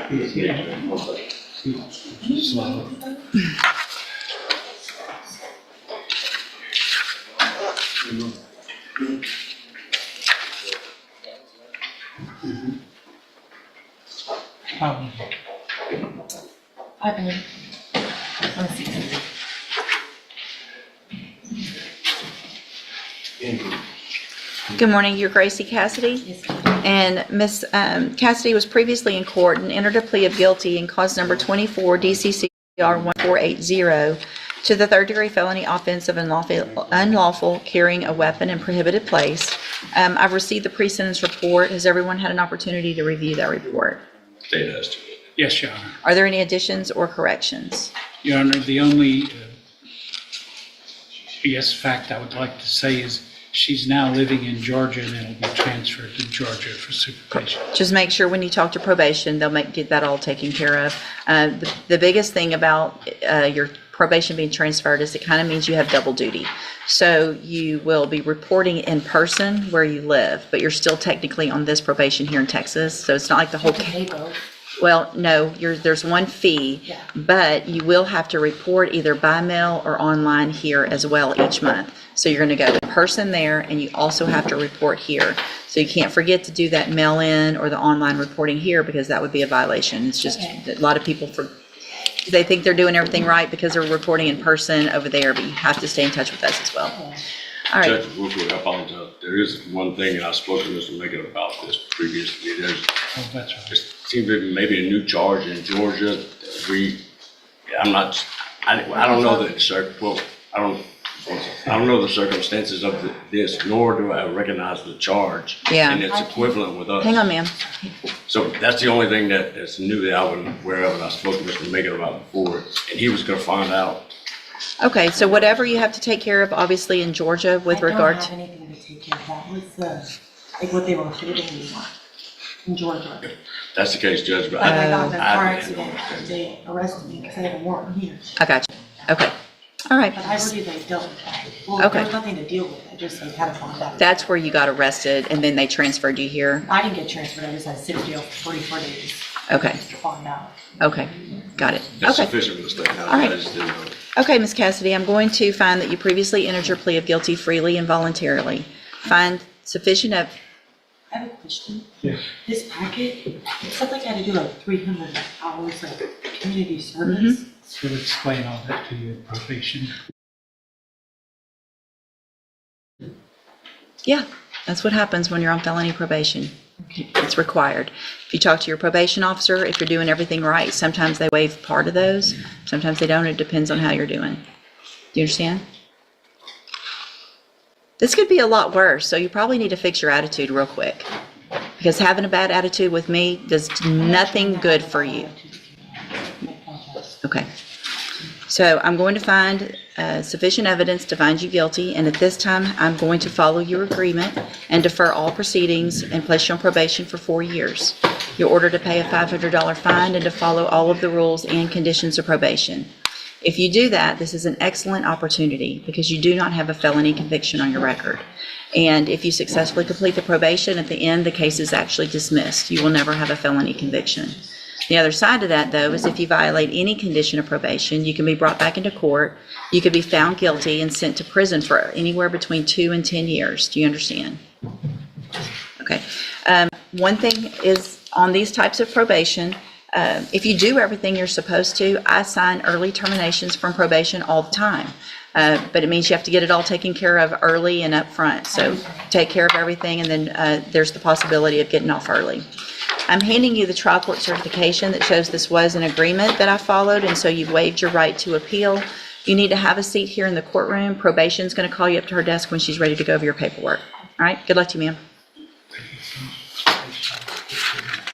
Slow. I believe. Let's see. Good morning, you're Gracie Cassidy. Yes, ma'am. And Miss Cassidy was previously in court and entered a plea of guilty in cause number 24 DCCR 1480 to the third-degree felony offense of unlawful carrying a weapon in prohibited place. I've received the pre-sentence report. Has everyone had an opportunity to review that report? State has to. Yes, Your Honor. Are there any additions or corrections? Your Honor, the only, fact I would like to say is she's now living in Georgia and it'll be transferred to Georgia for supervision. Just make sure when you talk to probation, they'll get that all taken care of. The biggest thing about your probation being transferred is it kind of means you have double duty. So you will be reporting in person where you live, but you're still technically on this probation here in Texas. So it's not like the whole. Pay both. Well, no, there's one fee, Yeah. but you will have to report either by mail or online here as well each month. So you're going to go in person there, and you also have to report here. So you can't forget to do that mail-in or the online reporting here, because that would be a violation. It's just Okay. a lot of people they think they're doing everything right because they're reporting in person over there, but you have to stay in touch with us as well. Okay. All right. Judge, real quick, I apologize. There is one thing, and I spoke to Mr. Megan about this previously. Oh, that's right. There seems to be maybe a new charge in Georgia. I don't know the circumstances of this, nor do I recognize the charge. Yeah. And it's equivalent with us. Hang on, ma'am. So that's the only thing that's new that I wasn't aware of, and I spoke to Mr. Megan about before, and he was gonna find out. Okay, so whatever you have to take care of, obviously in Georgia with regard I to. don't have anything to take care of. That was like what they were holding me on in Georgia. That's the case, Judge, but Like I got in the I car didn't accident, understand. they arrested me because I had a warrant here. I got you. Okay. All right. But I believe they dealt with that. Well, Okay. there was nothing to deal with. I just like had to find out. That's where you got arrested, and then they transferred you here? I didn't get transferred. I just had to sit in jail for 44 days Okay, to find out. okay, got it. That's Okay, sufficient for the state. All right. I just didn't know. okay, Ms. Cassidy, I'm going to find that you previously entered your plea of guilty freely and voluntarily. Find sufficient of, I have a question. Yes. This packet, it said like I had to do like 300 hours of community service. We'll explain all that to you in probation. yeah, that's what happens when you're on felony probation. It's required. If you talk to your probation officer, if you're doing everything right, sometimes they waive part of those, sometimes they don't. It depends on how you're doing. Do you understand? This could be a lot worse, so you probably need to fix your attitude real quick. Because having a bad attitude with me does nothing good for you. Okay. So I'm going to find sufficient evidence to find you guilty, and at this time, I'm going to follow your agreement and defer all proceedings and place you on probation for 4 years. You're ordered to pay a $500 fine and to follow all of the rules and conditions of probation. If you do that, this is an excellent opportunity because you do not have a felony conviction on your record. And if you successfully complete the probation, at the end, the case is actually dismissed. You will never have a felony conviction. The other side of that, though, is if you violate any condition of probation, you can be brought back into court, you could be found guilty and sent to prison for anywhere between 2 and 10 years. Do you understand? Okay. One thing is, on these types of probation, if you do everything you're supposed to, I sign early terminations from probation all the time. But it means you have to get it all taken care of early and up front. So take care of everything, and then there's the possibility of getting off early. I'm handing you the trial court certification that shows this was an agreement that I followed, and so you've waived your right to appeal. You need to have a seat here in the courtroom. Probation's going to call you up to her desk when she's ready to go over your paperwork. All right, good luck to you, ma'am.